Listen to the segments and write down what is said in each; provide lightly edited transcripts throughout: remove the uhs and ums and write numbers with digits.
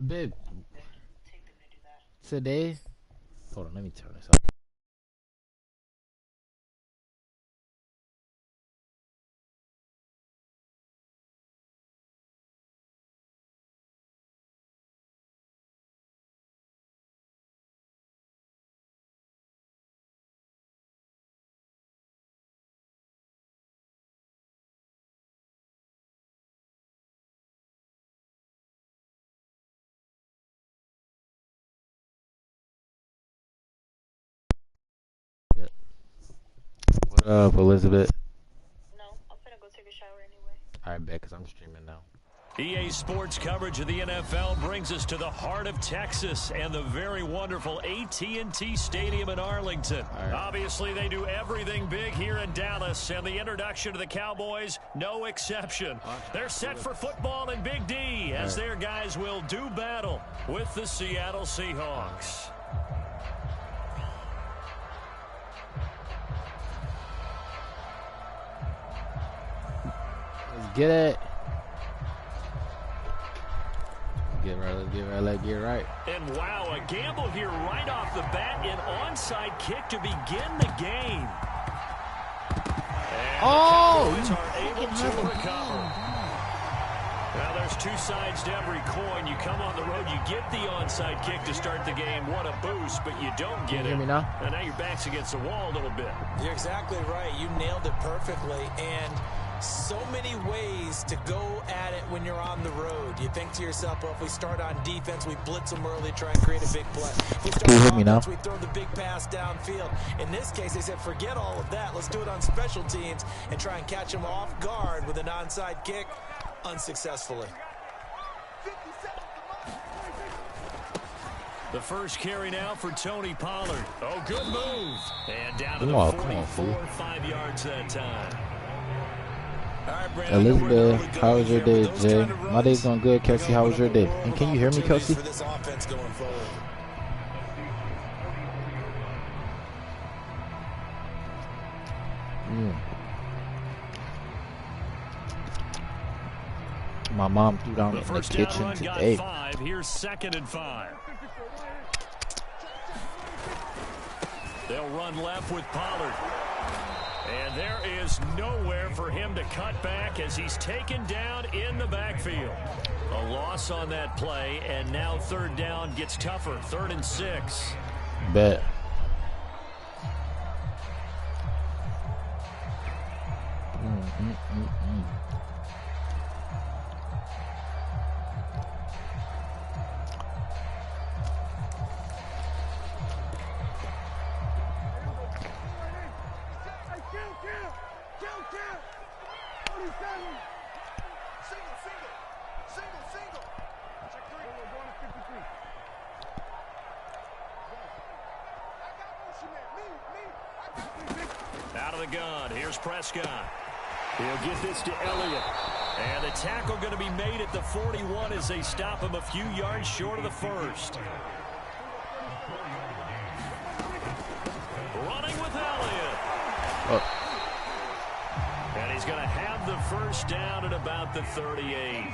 Babe, today, hold on, let me turn this up. Yep. What up, Elizabeth? No, I'm finna go take a shower anyway. Alright, bet, because I'm streaming now. EA Sports coverage of the NFL brings us to the heart of Texas and the very wonderful AT&T Stadium in Arlington. Right. Obviously, they do everything big here in Dallas, and the introduction to the Cowboys, no exception. They're set for football in Big D as their guys will do battle with the Seattle Seahawks. Let's get it. Get right, let's get right, let's get right. And wow, a gamble here right off the bat, an onside kick to begin the game. And oh! the Cowboys are able to recover. Now there's two sides to every coin. You come on the road, you get the onside kick to start the game. What a boost, but you don't get it. Hear me now? And now your back's against the wall a little bit. You're exactly right. You nailed it perfectly. And so many ways to go at it when you're on the road. You think to yourself, well, if we start on defense, we blitz them early, try and create a big play. If we start Can you hear on me now? offense, we throw the big pass downfield. In this case, they said, forget all of that. Let's do it on special teams and try and catch them off guard with an onside kick unsuccessfully. The first carry now for Tony Pollard. Oh, good move. And down to Come the on, 44, 5 yards that time. All right, Brandon, Elizabeth, how was your day, Jay? My day's going good, Kelsey. How was your day? And can you hear me, Kelsey? For this offense going forward. My mom threw down The in the first down kitchen run today. got 5. Here's 2nd and 5. They'll run left with Pollard. And there is nowhere for him to cut back as he's taken down in the backfield. A loss on that play, and now 3rd down gets tougher. 3rd and 6. Bet. Out of the gun, here's Prescott. He'll get this to Elliott. And the tackle going to be made at the 41 as they stop him a few yards short of the first. Running with Elliott. Oh. And he's going to have the first down at about the 38.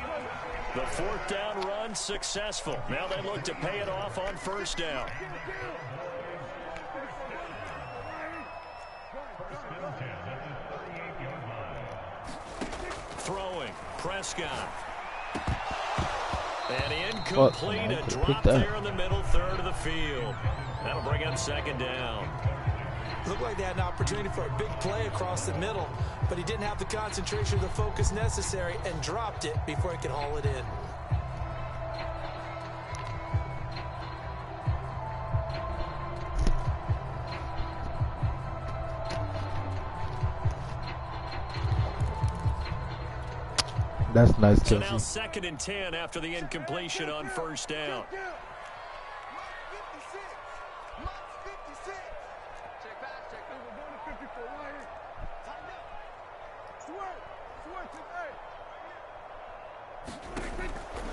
The 4th down run successful. Now they look to pay it off on 1st down. Throwing, Prescott. And incomplete, a drop there in the middle 3rd of the field. That'll bring up 2nd down. Looked like they had an opportunity for a big play across the middle, but he didn't have the concentration or the focus necessary and dropped it before he could haul it in. That's nice, So Chelsea. now 2nd and 10 after the incompletion on 1st down.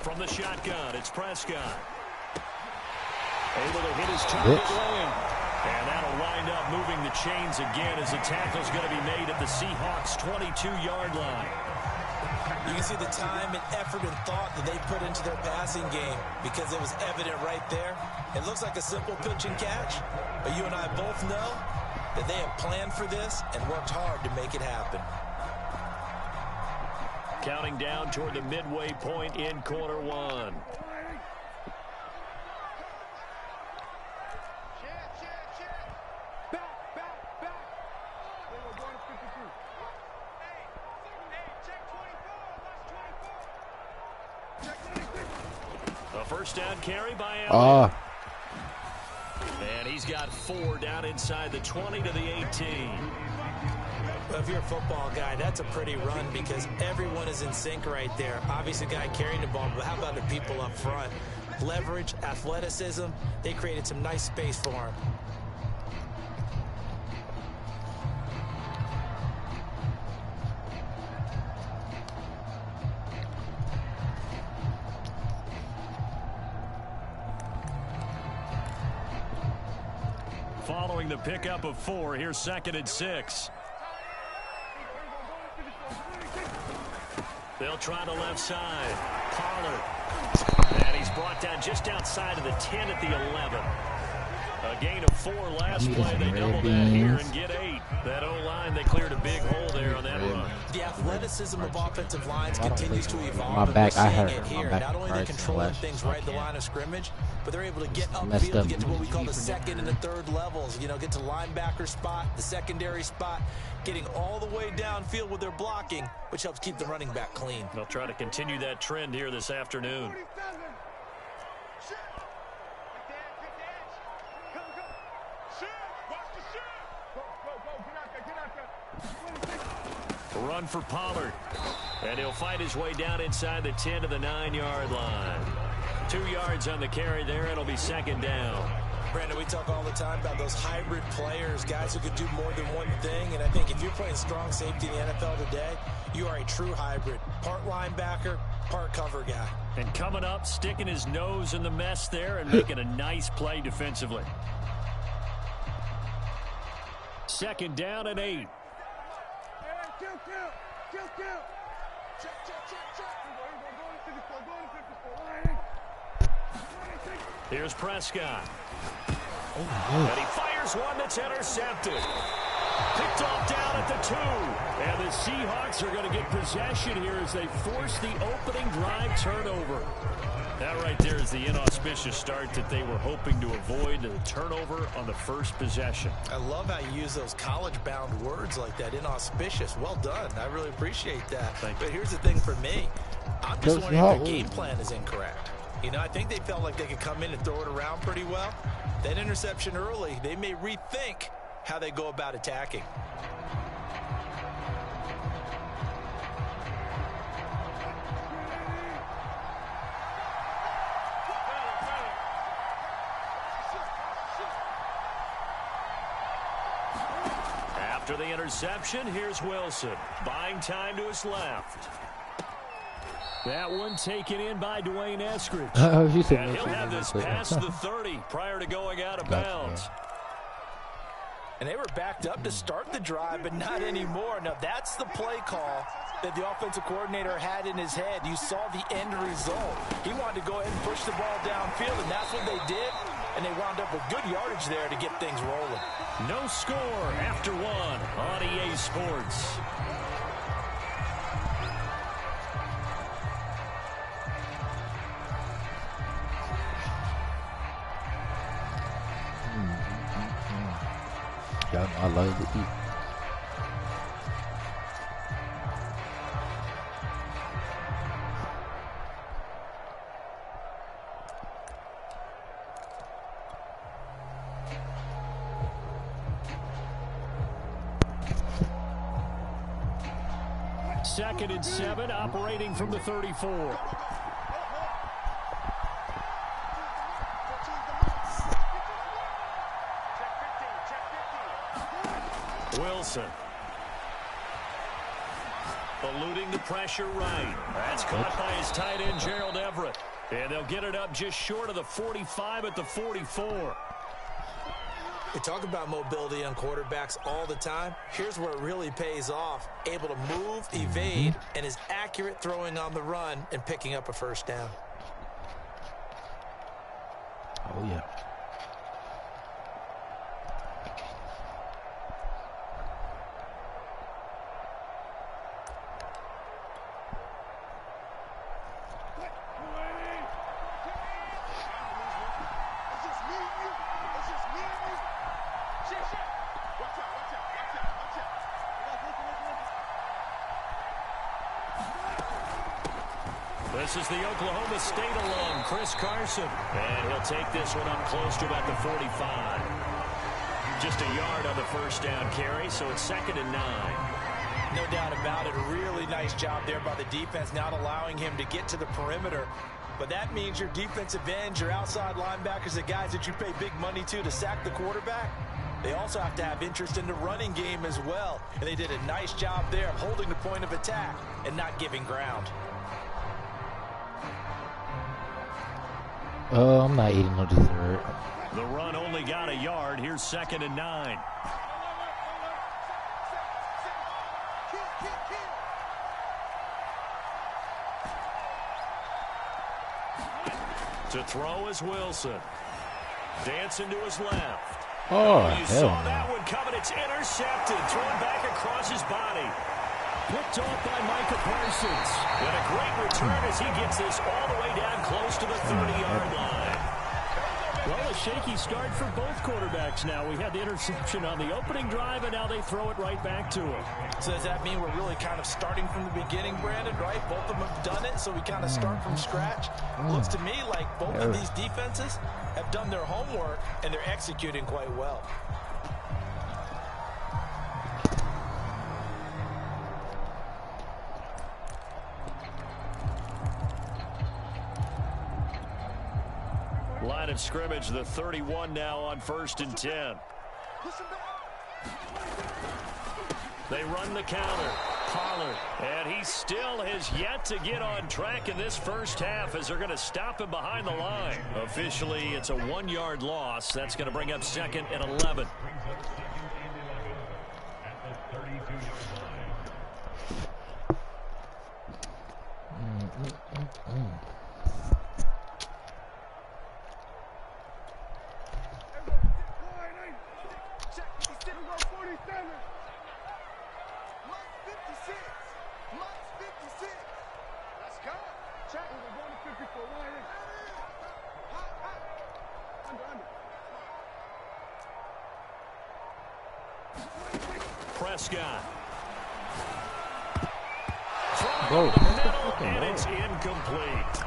From the shotgun, it's Prescott. Able to hit his target lane. And that'll wind up moving the chains again as the tackle's going to be made at the Seahawks' 22-yard line. You can see the time and effort and thought that they put into their passing game because it was evident right there. It looks like a simple pitch and catch, but you and I both know that they have planned for this and worked hard to make it happen. Counting down toward the midway point in quarter one. A first down carry by Allen. And he's got 4 down inside the 20 to the 18. Well, if you're a football guy, that's a pretty run because everyone is in sync right there. Obviously, the guy carrying the ball, but how about the people up front? Leverage, athleticism, they created some nice space for him. Following the pickup of 4, here's 2nd and 6. They'll try the left side. Pollard. And he's brought down just outside of the 10 at the 11. A gain of 4 last play. They double that here and get 8. That O-line, they cleared a big hole there on that run. The athleticism of offensive lines continues to evolve. My back, I hurt hurt. here. Not only are they controlling things right at the line of scrimmage, but they're able to get upfield to get to what we call the 2nd and the 3rd levels. You know, get to linebacker spot, the secondary spot, getting all the way downfield with their blocking, which helps keep the running back clean. They'll try to continue that trend here this afternoon. Run for Pollard. And he'll fight his way down inside the 10 to the 9-yard line. 2 yards on the carry there. It'll be 2nd down. Brandon, we talk all the time about those hybrid players, guys who could do more than one thing. And I think if you're playing strong safety in the NFL today, you are a true hybrid. Part linebacker, part cover guy. And coming up, sticking his nose in the mess there and making a nice play defensively. 2nd down and 8. Here's Prescott. And he fires one that's intercepted. Picked off down at the 2. And the Seahawks are going to get possession here as they force the opening drive turnover. That right there is the inauspicious start that they were hoping to avoid, the turnover on the first possession. I love how you use those college-bound words like that, inauspicious. Well done. I really appreciate that. But here's the thing for me. I'm just wondering if their game plan is incorrect. You know, I think they felt like they could come in and throw it around pretty well. That interception early, they may rethink how they go about attacking. After the interception, here's Wilson. Buying time to his left. That one taken in by Dwayne Eskridge. And he'll have this past the 30 prior to going out of bounds. And they were backed up to start the drive, but not anymore. Now, that's the play call that the offensive coordinator had in his head. You saw the end result. He wanted to go ahead and push the ball downfield, and that's what they did. And they wound up with good yardage there to get things rolling. No score after 1 on EA Sports. I love to eat. Second and 7, operating from the 34. Wilson. Eluding the pressure right. That's caught by his tight end, Gerald Everett. And they'll get it up just short of the 45 at the 44. We talk about mobility on quarterbacks all the time. Here's where it really pays off. Able to move, evade, and is accurate throwing on the run and picking up a first down. Oh, yeah. This is the Oklahoma State alum, Chris Carson. And he'll take this one up close to about the 45. Just a yard on the first down carry, so it's 2nd and 9. No doubt about it. A really nice job there by the defense, not allowing him to get to the perimeter. But that means your defensive ends, your outside linebackers, the guys that you pay big money to sack the quarterback, they also have to have interest in the running game as well. And they did a nice job there of holding the point of attack and not giving ground. I'm not eating no dessert. The run only got a yard. Here's 2nd and 9. To throw is Wilson. Dancing to his left. Oh, you hell saw no. that one coming. It's intercepted. Thrown back across his body. Picked off by Micah Parsons. And a great return as he gets this all the way down close to the 30-yard line. Well, a shaky start for both quarterbacks now. We had the interception on the opening drive, and now they throw it right back to him. So does that mean we're really kind of starting from the beginning, Brandon, right? Both of them have done it, so we kind of start from scratch. Looks to me like both of these defenses have done their homework, and they're executing quite well. Line of scrimmage, the 31 now on 1st and 10. They run the counter. Pollard. And he still has yet to get on track in this first half as they're going to stop him behind the line. Officially, it's a 1-yard loss. That's going to bring up 2nd and 11. Prescott. Thrown over the middle, and it's incomplete.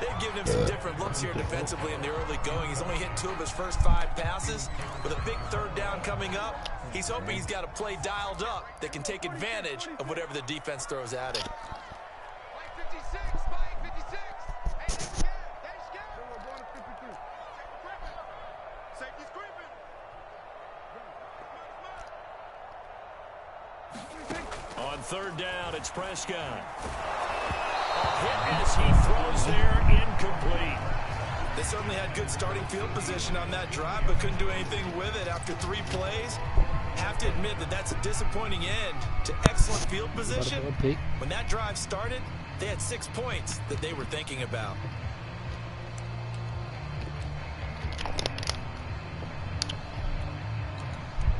They've given him some different looks here defensively in the early going. He's only hit 2 of his first 5 passes. With a big 3rd down coming up, he's hoping he's got a play dialed up that can take advantage of whatever the defense throws at him. On 3rd down, it's Prescott. A hit as he throws there, incomplete. They certainly had good starting field position on that drive, but couldn't do anything with it after 3 plays. Have to admit that that's a disappointing end to excellent field position. When that drive started, they had 6 points that they were thinking about.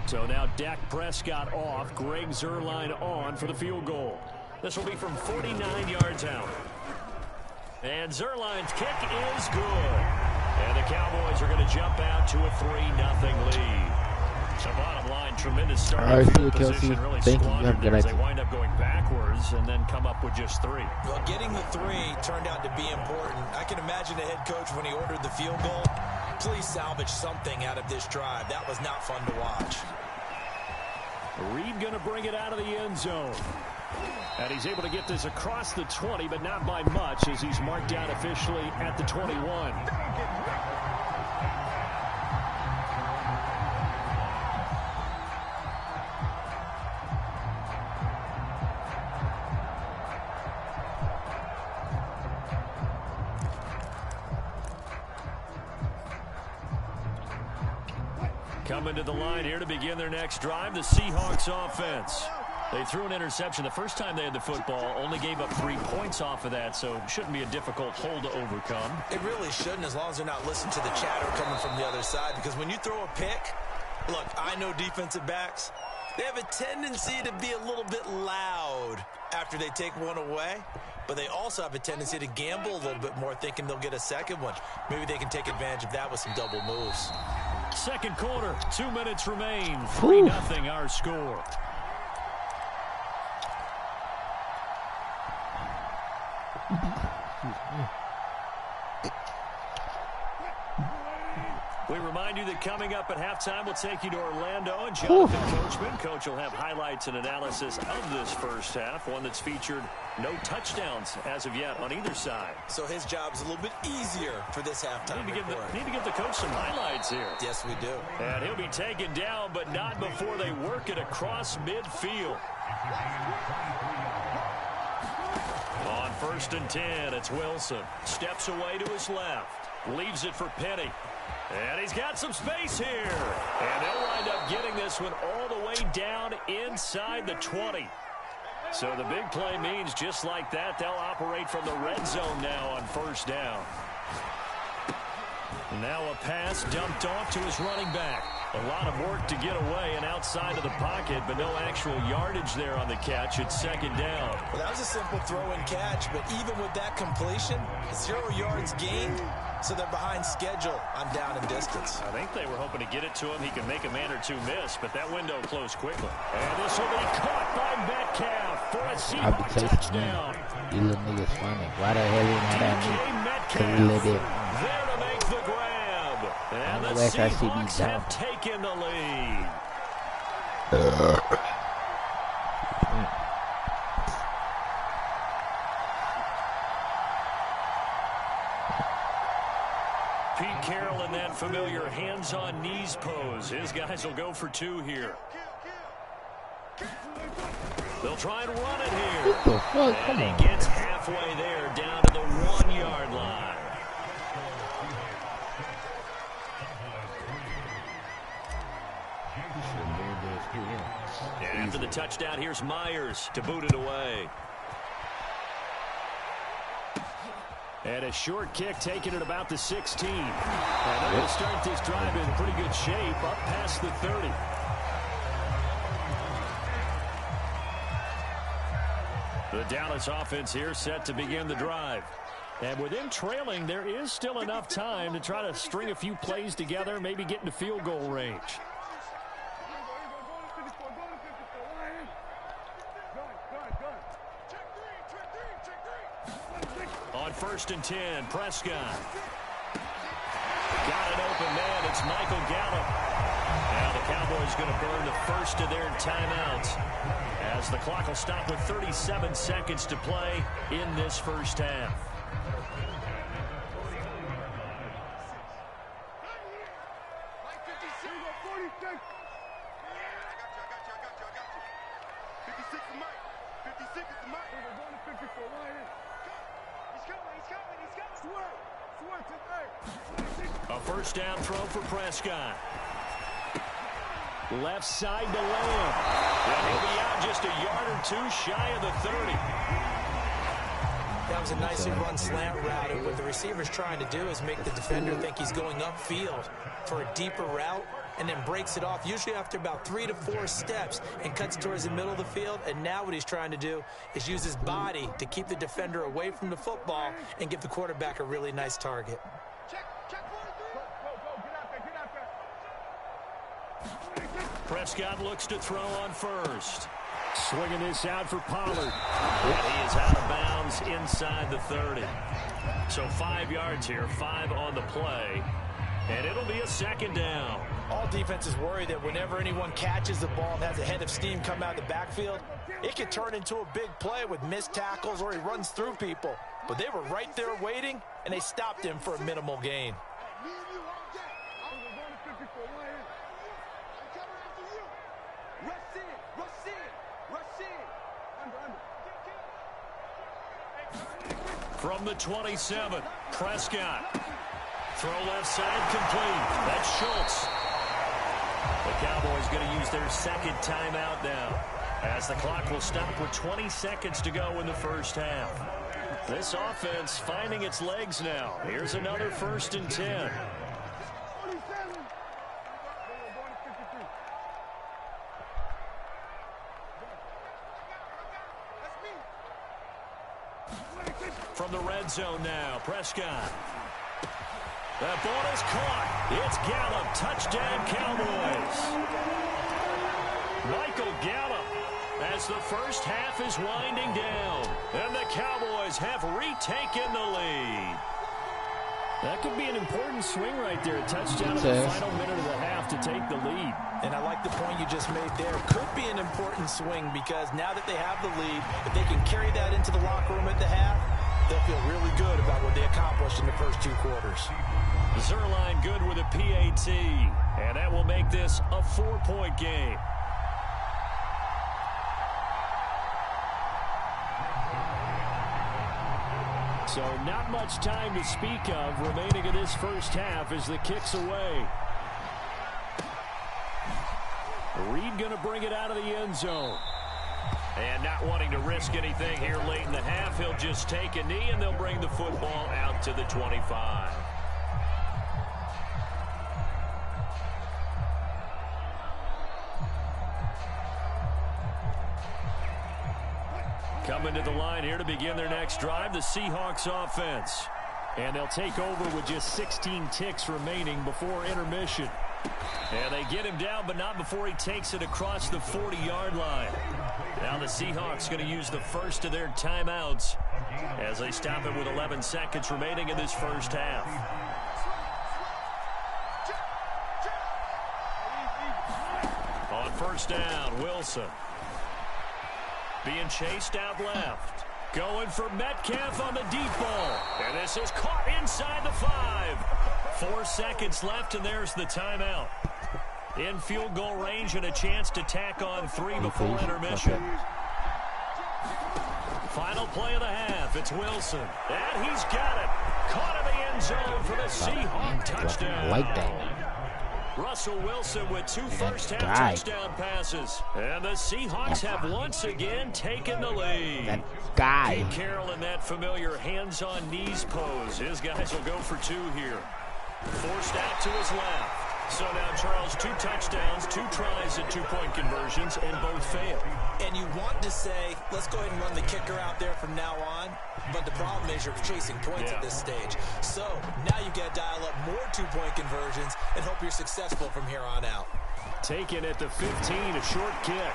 So now Dak Prescott off, Greg Zuerlein on for the field goal. This will be from 49 yards out. And Zuerlein's kick is good. And the Cowboys are going to jump out to a 3-0 lead. So bottom line, tremendous starting field position, really squandered as they wind up going backwards and then come up with just 3. Well, getting the 3 turned out to be important. I can imagine the head coach when he ordered the field goal. Please salvage something out of this drive. That was not fun to watch. Reed going to bring it out of the end zone. And he's able to get this across the 20, but not by much as he's marked down officially at the 21. Coming to the line here to begin their next drive, the Seahawks offense. They threw an interception the first time they had the football, only gave up 3 points off of that, so it shouldn't be a difficult hole to overcome. It really shouldn't, as long as they're not listening to the chatter coming from the other side, because when you throw a pick, look, I know defensive backs, they have a tendency to be a little bit loud after they take one away, but they also have a tendency to gamble a little bit more, thinking they'll get a second one. Maybe they can take advantage of that with some double moves. Second quarter, 2 minutes remain. 3-0 our score. We remind you that coming up at halftime, we'll take you to Orlando and Jonathan Coachman. Coach will have highlights and analysis of this first half, one that's featured no touchdowns as of yet on either side. So his job's a little bit easier for this halftime. Need to give the coach some highlights here. Yes, we do. And he'll be taken down, but not before they work it across midfield. On 1st and 10, it's Wilson. Steps away to his left. Leaves it for Penny. And he's got some space here. And they'll wind up getting this one all the way down inside the 20. So the big play means just like that, they'll operate from the red zone now on 1st down. Now a pass dumped off to his running back. A lot of work to get away and outside of the pocket, but no actual yardage there on the catch. It's 2nd down. Well, that was a simple throw and catch, but even with that completion, 0 yards gained, so they're behind schedule on down and distance. I think they were hoping to get it to him. He can make a man or two miss, but that window closed quickly. And this will be caught by Metcalf for a Seahawks touchdown. You little niggas funny. Why the hell you not at me? Metcalf there to make the grab. And the Seahawks have taken the lead. Pete Carroll in that familiar hands-on knees pose. His guys will go for 2 here. They'll try and run it here. What the fuck? Come on. He gets halfway there, down to the 1-yard line. And after the touchdown, here's Myers to boot it away. And a short kick taken at about the 16. And they're going to start this drive in pretty good shape, up past the 30. The Dallas offense here set to begin the drive. And with them trailing, there is still enough time to try to string a few plays together, maybe get into field goal range. On 1st and 10, Prescott. Got an open man. It's Michael Gallup. Now the Cowboys going to burn the first of their timeouts as the clock will stop with 37 seconds to play in this first half. A first down throw for Prescott. Left side to Lamb. And he'll be out just a yard or 2 shy of the 30. That was a nicely run slant route, and what the receiver's trying to do is make the defender think he's going upfield for a deeper route, and then breaks it off, usually after about 3 to 4 steps, and cuts towards the middle of the field. And now what he's trying to do is use his body to keep the defender away from the football and give the quarterback a really nice target. Prescott looks to throw on first. Swinging this out for Pollard. And he is out of bounds inside the 30. So 5 yards here, 5 on the play. And it'll be a 2nd down. All defenses worry that whenever anyone catches the ball and has a head of steam come out of the backfield, it could turn into a big play with missed tackles or he runs through people. But they were right there waiting, and they stopped him for a minimal gain. From the 27, Prescott. Throw left side complete. That's Schultz. The Cowboys going to use their second timeout now, as the clock will stop with 20 seconds to go in the first half. This offense finding its legs now. Here's another 1st and 10. From the red zone now, Prescott. That ball is caught. It's Gallup. Touchdown, Cowboys. Michael Gallup, as the first half is winding down, and the Cowboys have retaken the lead. That could be an important swing right there. A touchdown in the final minute of the half to take the lead. And I like the point you just made there. Could be an important swing because now that they have the lead, if they can carry that into the locker room at the half, they'll feel really good about what they accomplished in the first 2 quarters. Zerline good with a PAT, and that will make this a 4-point game. So not much time to speak of remaining in this first half as the kick's away. Reed going to bring it out of the end zone. And not wanting to risk anything here late in the half, he'll just take a knee and they'll bring the football out to the 25. Coming to the line here to begin their next drive, the Seahawks offense. And they'll take over with just 16 ticks remaining before intermission. And they get him down, but not before he takes it across the 40-yard line. Now the Seahawks going to use the first of their timeouts as they stop it with 11 seconds remaining in this first half. On first down, Wilson. Being chased out left. Going for Metcalf on the deep ball. And this is caught inside the 5. 4 seconds left, and there's the timeout. In field goal range and a chance to tack on 3 before intermission. Final play of the half. It's Wilson. And he's got it. Caught in the end zone for the Seahawks touchdown. I like that. Russell Wilson with 2 first-half touchdown passes. And the Seahawks have once again taken the lead. That guy. Pete Carroll in that familiar hands-on knees pose. His guys will go for 2 here. Forced out to his left. So now, Charles, 2 touchdowns, 2 tries at 2-point conversions, and both fail. And you want to say, let's go ahead and run the kicker out there from now on. But the problem is you're chasing points at this stage. So now you got to dial up more 2-point conversions and hope you're successful from here on out. Taken at the 15, a short kick.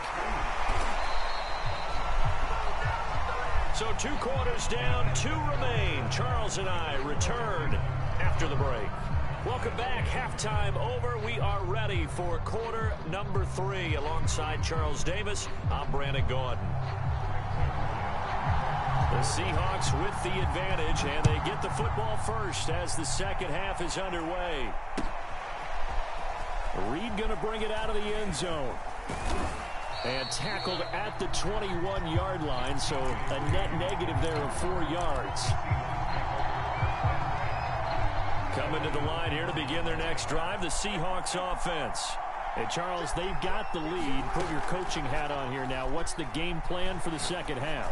So 2 quarters down, 2 remain. Charles and I return after the break. Welcome back. Halftime over. We are ready for quarter number 3. Alongside Charles Davis, I'm Brandon Gordon. The Seahawks with the advantage, and they get the football first as the second half is underway. Reed going to bring it out of the end zone. And tackled at the 21-yard line, so a net negative there of 4 yards. Coming to the line here to begin their next drive, the Seahawks offense. Hey, Charles, they've got the lead. Put your coaching hat on here now. What's the game plan for the second half?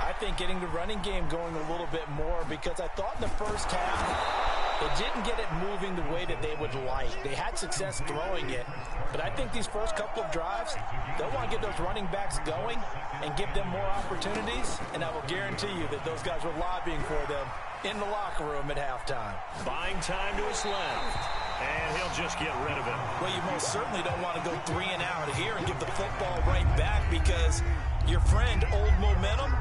I think getting the running game going a little bit more, because I thought in the first half they didn't get it moving the way that they would like. They had success throwing it, but I think these first couple of drives, they'll want to get those running backs going and give them more opportunities, and I will guarantee you that those guys were lobbying for them in the locker room at halftime. Buying time to his left, and he'll just get rid of it. Well, you most certainly don't want to go 3 and out here and give the football right back, because your friend, Old Momentum,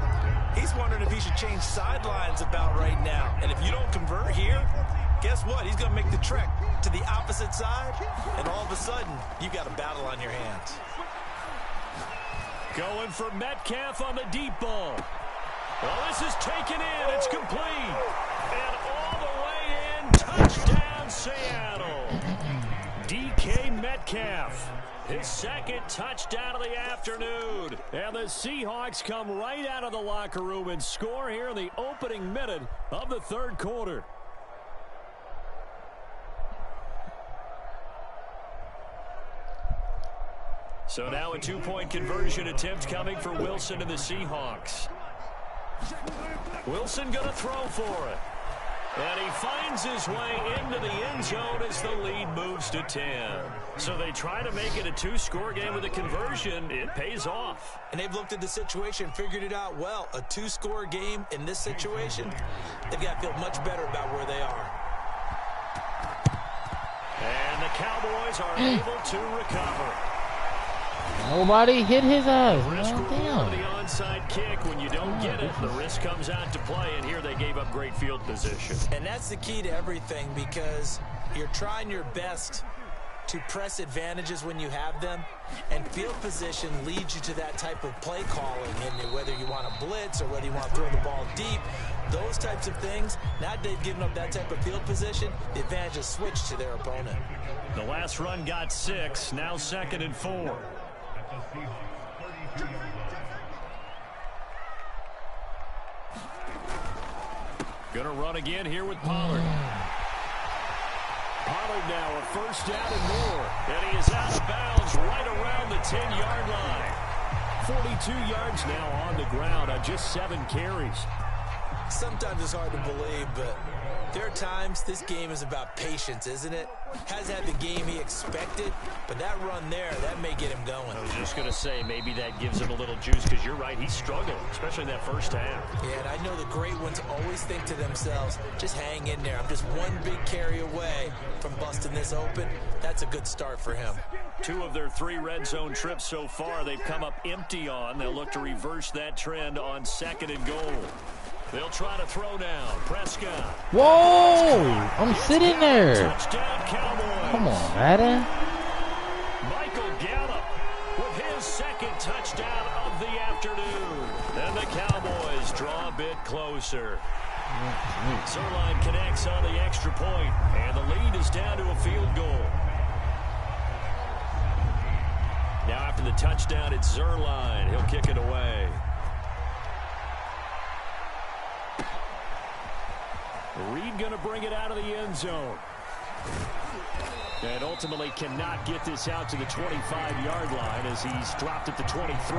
he's wondering if he should change sidelines about right now. And if you don't convert here, guess what? He's going to make the trek to the opposite side, and all of a sudden, you got a battle on your hands. Going for Metcalf on the deep ball. Well, this is taken in. It's complete. And all the way in. Touchdown, Seattle. DK Metcalf. His second touchdown of the afternoon. And the Seahawks come right out of the locker room and score here in the opening minute of the third quarter. So now a two-point conversion attempt coming for Wilson and the Seahawks. Wilson going to throw for it. And he finds his way into the end zone as the lead moves to 10. So they try to make it a two-score game with a conversion. It pays off. And they've looked at the situation, figured it out well. A two-score game in this situation, they've got to feel much better about where they are. And the Cowboys are able to recover. Nobody hit his ass. Risk Man, reward of the damn. onside kick. When you don't get it, the risk comes out to play, and here they gave up great field position. And that's the key to everything, because you're trying your best to press advantages when you have them, and field position leads you to that type of play calling. And whether you want to blitz or whether you want to throw the ball deep, those types of things, now that they've given up that type of field position, the advantage is switched to their opponent. The last run got 6, now 2nd and 4. Gonna run again here with Pollard. Pollard now a first down and more. And he is out of bounds right around the 10-yard line. 42 yards now on the ground on just 7 carries. Sometimes it's hard to believe, but there are times this game is about patience, isn't it? Hasn't had the game he expected, but that run there, that may get him going. I was just going to say, maybe that gives him a little juice, because you're right, he struggled, especially in that first half. Yeah, and I know the great ones always think to themselves, just hang in there. I'm just one big carry away from busting this open. That's a good start for him. 2 of their 3 red zone trips so far, they've come up empty on. They'll look to reverse that trend on 2nd and goal. They'll try to throw now. Prescott. Whoa! I'm sitting there. Touchdown, Cowboys. Come on, Madden. Michael Gallup with his 2nd touchdown of the afternoon. And the Cowboys draw a bit closer. Zerline connects on the extra point, and the lead is down to a field goal. Now after the touchdown, it's Zerline. He'll kick it away. Reed going to bring it out of the end zone. And ultimately cannot get this out to the 25-yard line as he's dropped at the 23.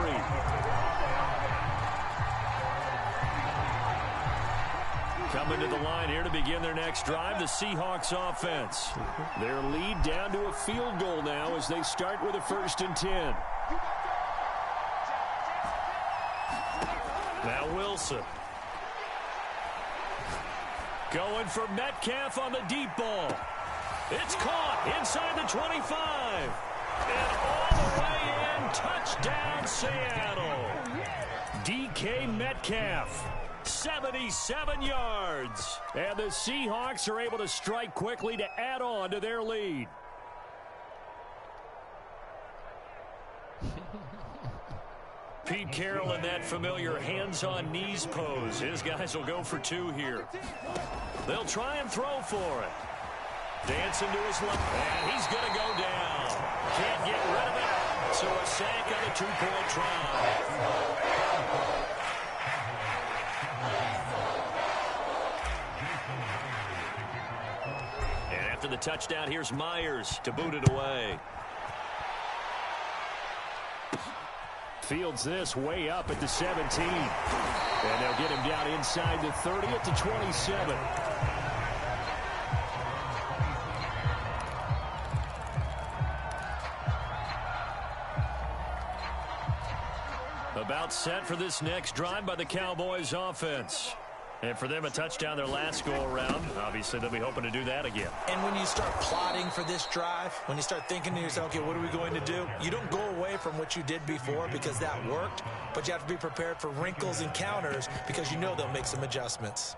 Coming to the line here to begin their next drive, the Seahawks offense. Their lead down to a field goal now as they start with a 1st and 10. Now Wilson. Going for Metcalf on the deep ball. It's caught inside the 25. And all the way in, touchdown Seattle. DK Metcalf, 77 yards. And the Seahawks are able to strike quickly to add on to their lead. Pete Carroll in that familiar hands-on knees pose. His guys will go for 2 here. They'll try and throw for it. Dancing to his left, and he's going to go down. Can't get rid of it, so a sack on a 2-point try. And after the touchdown, here's Myers to boot it away. Fields this way up at the 17. And they'll get him down inside the 30 at the 27. About set for this next drive by the Cowboys offense. And for them, a touchdown their last go-around. Obviously, they'll be hoping to do that again. And when you start plotting for this drive, when you start thinking to yourself, okay, what are we going to do? You don't go away from what you did before because that worked, but you have to be prepared for wrinkles and counters because you know they'll make some adjustments.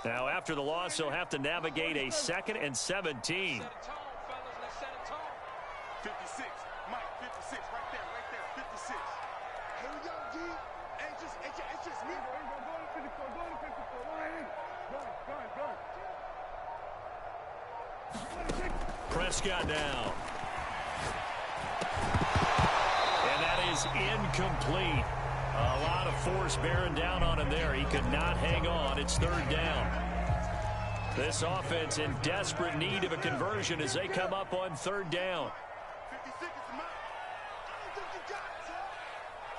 Now, after the loss, they'll have to navigate a 2nd and 17. 56, Mike, 56, right there, 56. Here we go, G. It's just me. Go to 54, go to 54. Go. Prescott down. And that is incomplete. A lot of force bearing down on him there. He could not hang on. It's 3rd down. This offense in desperate need of a conversion as they come up on third down. 56 is the mark. I don't think you got it, son.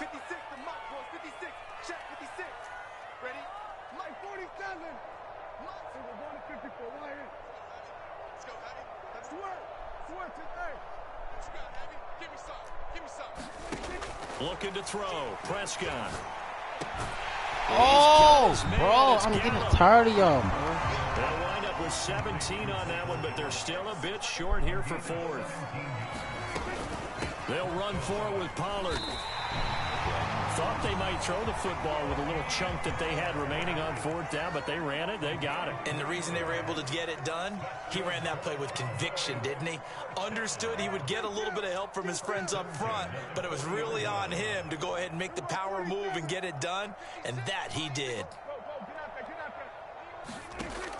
56 the mark, boys. 56. Check 56. Ready? Mike 47. Mike. So we're going to 54. Right here. Let's go, Heavy. Let's work. Let's work today. What you got, Heavy? Give me some. Give me some. Looking to throw. Prescott. Oh, bro, I'm getting tired of y'all, bro. They'll wind up with 17 on that one, but they're still a bit short here for fourth. They'll run for it with Pollard. Thought they might throw the football with a little chunk that they had remaining on fourth down, but they ran it. They got it. And the reason they were able to get it done, he ran that play with conviction, didn't he? Understood he would get a little bit of help from his friends up front, but it was really on him to go ahead and make the power move and get it done, and that he did.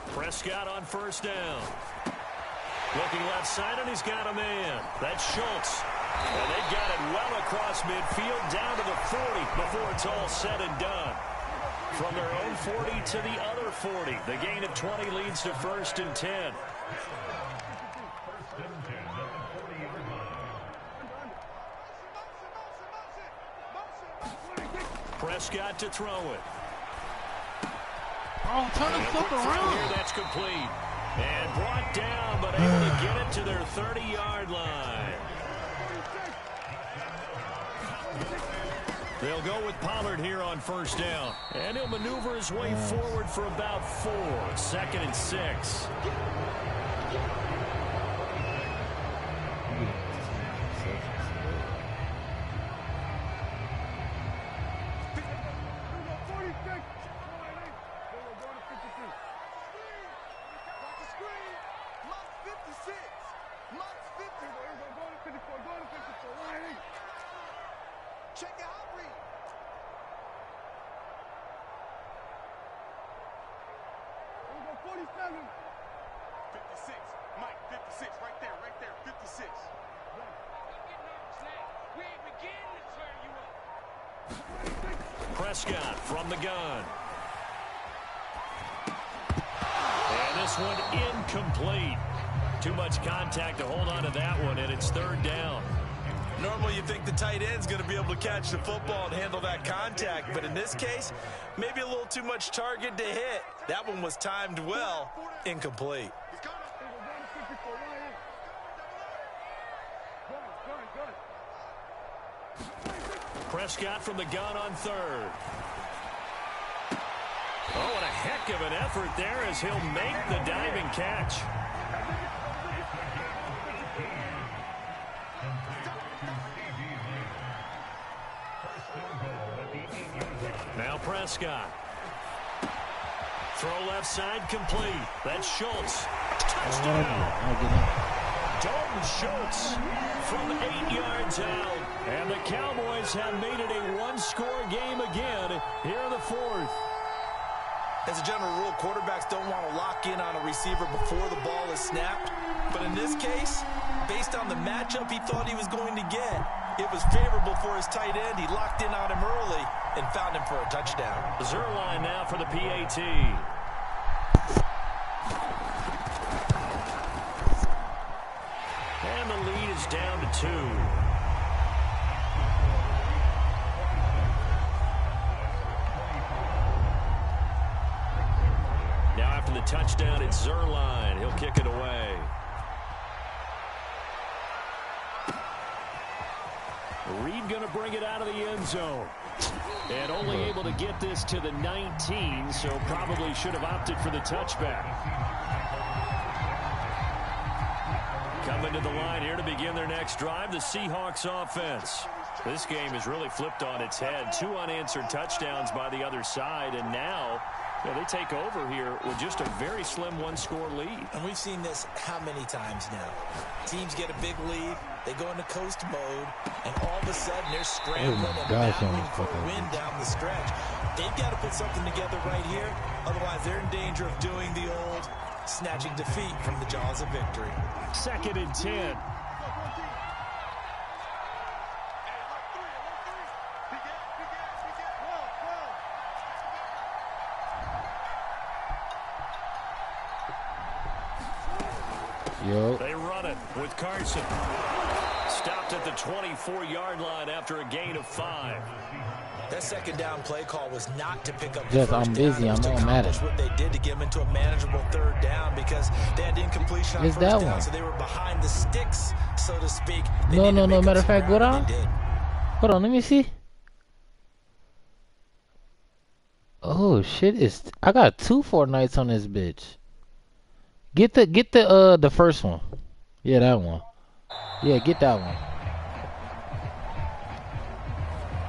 Prescott on first down. Looking left side, and he's got a man. That's Schultz. And they've got it well across midfield down to the 40 before it's all said and done. From their own 40 to the other 40. The gain of 20 leads to first and 10. Prescott to throw it. Oh, turn the flip around. Here, that's complete. And brought down, but able to get it to their 30-yard line. They'll go with Pollard here on first down. And he'll maneuver his way forward for about 4. 2nd and 6. Check your hot read. 47. 56. Mike, 56. Right there, 56. We ain't beginning to turn you up. Prescott from the gun. And this one incomplete. Too much contact to hold on to that one, and it's third down. Normally you think the tight end's going to be able to catch the football and handle that contact, but in this case, maybe a little too much target to hit. That one was timed well, incomplete. Prescott from the gun on third. Oh, what a heck of an effort there as he'll make the diving catch. Now Prescott. Throw left side complete. That's Schultz. Touchdown. Dalton Schultz from 8 yards out. And the Cowboys have made it a one-score game again here in the fourth. As a general rule, quarterbacks don't want to lock in on a receiver before the ball is snapped. But in this case, based on the matchup he thought he was going to get, it was favorable for his tight end. He locked in on him early and found him for a touchdown. Zerline now for the PAT. And the lead is down to 2. Now after the touchdown, it's Zerline. He'll kick it away. Reed going to bring it out of the end zone. And only able to get this to the 19, so probably should have opted for the touchback. Coming to the line here to begin their next drive, the Seahawks offense. This game has really flipped on its head. 2 unanswered touchdowns by the other side, and now they take over here with just a very slim one-score lead. And we've seen this how many times now? Teams get a big lead, they go into coast mode, and all of a sudden they're scrambling and battling for a win down the stretch. They've got to put something together right here, otherwise they're in danger of doing the old snatching defeat from the jaws of victory. 2nd and 10. Yo. They run it with Carson. Stopped at the 24-yard line after a gain of 5. That second down play call was not to pick up the Yes, first I'm down. busy. It was I'm to on Madden. accomplish what they did to get them into a manageable third down because they had incompletion on It's first that down, one. so they were behind the sticks, so to speak. They No, needed to no, no. make Matter up of some fact, go ground, and down. they did. Hold on, let me see. Oh shit! I got 2 Fortnites on this bitch. Get the first one. Yeah, that one. Yeah, get that one.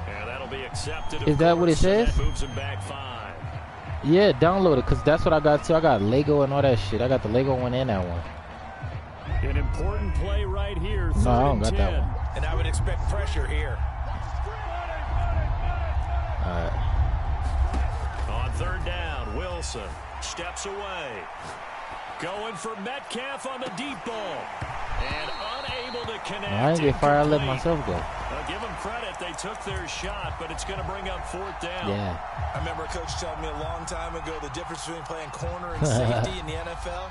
And that'll be accepted. Is that what it says? That moves him back 5. Yeah, download it, cause that's what I got too. I got Lego and all that shit. I got the Lego one and that one. An important play right here. No, I don't got 3rd and that 10. one. And I would expect pressure here. Alright. On 3rd down, Wilson steps away. Going for Metcalf on the deep ball. And unable to connect. I ain't get fired. I let Incomplete. myself go. Give them credit. They took their shot, but it's going to bring up 4th down. Yeah. I remember a coach telling me a long time ago the difference between playing corner and safety in the NFL.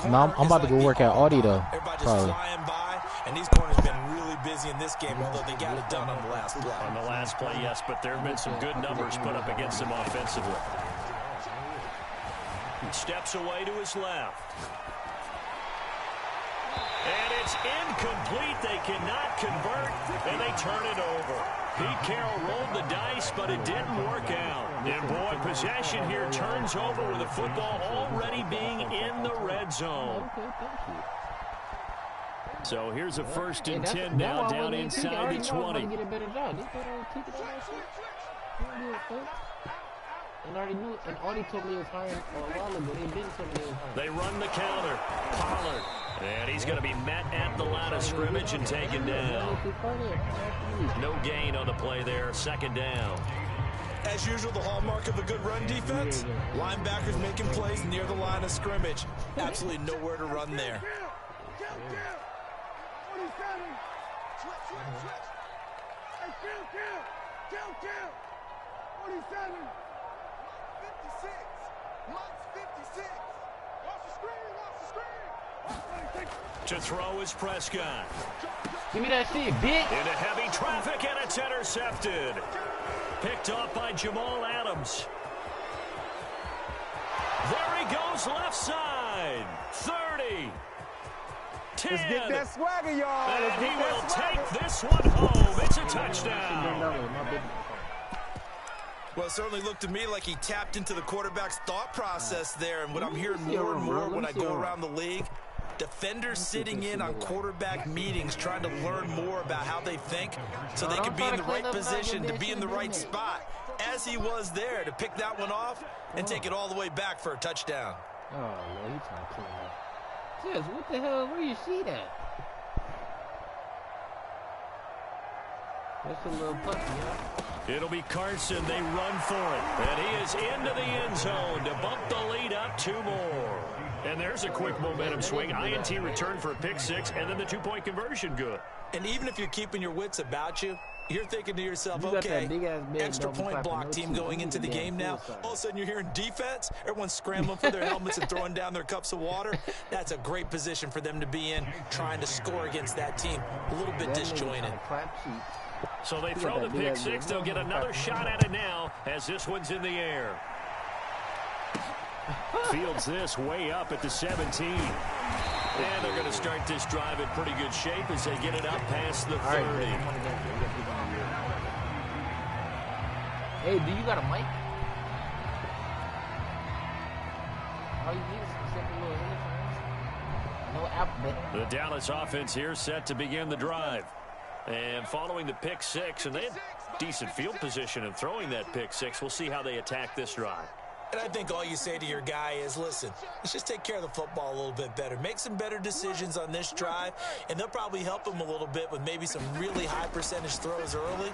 No, I'm about to go work at Audi though. Everybody just Probably. flying by, and these corners have been really busy in this game, although they got it done on the last play. On the last play, yes, but there have been some good numbers put up against them offensively. He steps away to his left. And it's incomplete. They cannot convert, and they turn it over. Pete Carroll rolled the dice, but it didn't work out. And boy, possession here turns over with the football already being in the red zone. So here's a 1st and 10 now down inside the 20. And I already knew, and Audi told me it was hiring a while ago. They didn't tell me it was hiring. They run the counter. Pollard. And he's going to be met at the line of scrimmage and taken down. No gain on the play there. 2nd down. As usual, the hallmark of a good run defense, linebackers making plays near the line of scrimmage. Absolutely nowhere to run there. To throw is Prescott. Give me that shit, bitch. Into heavy traffic, and it's intercepted. Picked off by Jamal Adams. There he goes, left side. 30. 10. Let's get that swagger, y'all. And he will take this one home. It's a touchdown. Well, it certainly looked to me like he tapped into the quarterback's thought process there. And what I'm hearing more and more when I go around the league, defenders sitting in on quarterback meetings trying to learn more about how they think so they can be in the right position to be in the right spot, as he was there to pick that one off and take it all the way back for a touchdown. Oh, Lord, he's trying to clean up. Jess, what the hell? Where you see that? That's a little puppy, huh? It'll be Carson. They run for it. And he is into the end zone to bump the lead up 2 more. And there's a quick momentum swing. INT return for a pick 6, and then the 2-point conversion good. And even if you're keeping your wits about you, you're thinking to yourself, okay, extra point block team going into the game now. All of a sudden you're hearing defense. Everyone's scrambling for their helmets and throwing down their cups of water. That's a great position for them to be in, trying to score against that team. A little bit disjointed. So they throw the pick 6. They'll get another shot at it now as this one's in the air. Fields this way up at the 17. And they're going to start this drive in pretty good shape as they get it up past the 30. Hey, do you got a mic? All you need is a second little headphones. No alphabet. The Dallas offense here set to begin the drive. And following the pick 6, and they had decent field position in throwing that pick 6. We'll see how they attack this drive. And I think all you say to your guy is, listen, let's just take care of the football a little bit better. Make some better decisions on this drive, and they'll probably help him a little bit with maybe some really high percentage throws early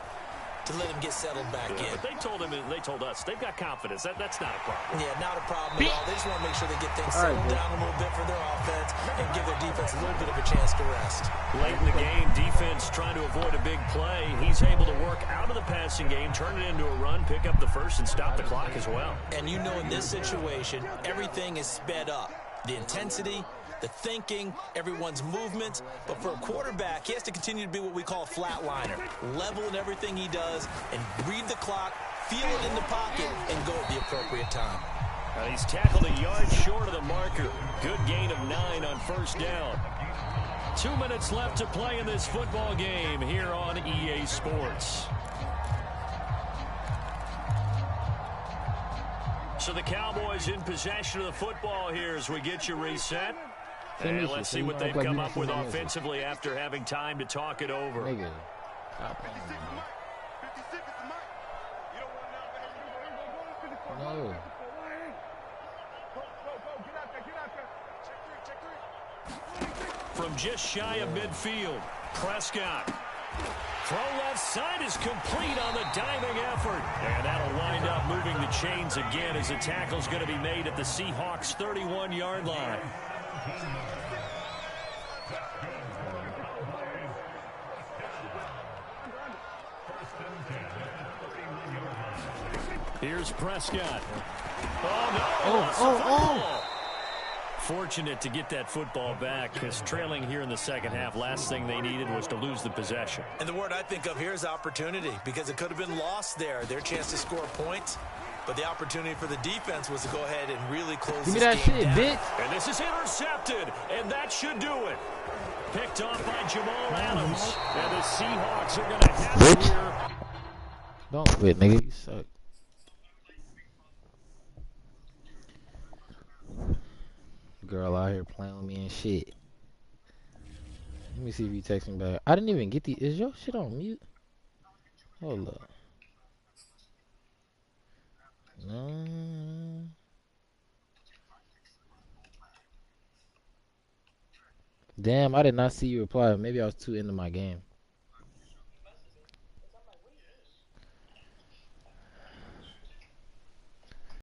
to let him get settled back in. But they told him, and they told us, they've got confidence. That's not a problem. Yeah, not a problem at all. They just want to make sure they get things settled down a little bit for their offense and give their defense a little bit of a chance to rest. Late in the game, defense trying to avoid a big play. He's able to work out of the passing game, turn it into a run, pick up the first, and stop the clock as well. And you know in this situation, everything is sped up. The intensity, the thinking, everyone's movement. But for a quarterback, he has to continue to be what we call a flatliner. Level in everything he does and read the clock, feel it in the pocket, and go at the appropriate time. He's tackled a yard short of the marker. Good gain of 9 on first down. 2 minutes left to play in this football game here on EA Sports. So the Cowboys in possession of the football here as we get you reset. And let's see what they've come up with offensively after having time to talk it over. 56 is Mike. 56 is Mike. You don't want to know. No. Go. Get out there. Check three. From just shy of midfield, Prescott. Throw left side is complete on the diving effort. And that'll wind up moving the chains again as the tackle's going to be made at the Seahawks' 31-yard line. Here's Prescott. Oh, no. Fortunate to get that football back because trailing here in the second half, last thing they needed was to lose the possession. And the word I think of here is opportunity, because it could have been lost there. Their chance to score points, but the opportunity for the defense was to go ahead and really close this game down. Bitch. And this is intercepted, and that should do it. Picked off by Jamal Adams. And the Seahawks are going to have it here. Don't quit, nigga. You suck. Girl out here playing with me and shit. Let me see if you text me back. I didn't even get the. Is your shit on mute? Hold up. No. Damn, I did not see you reply. Maybe I was too into my game.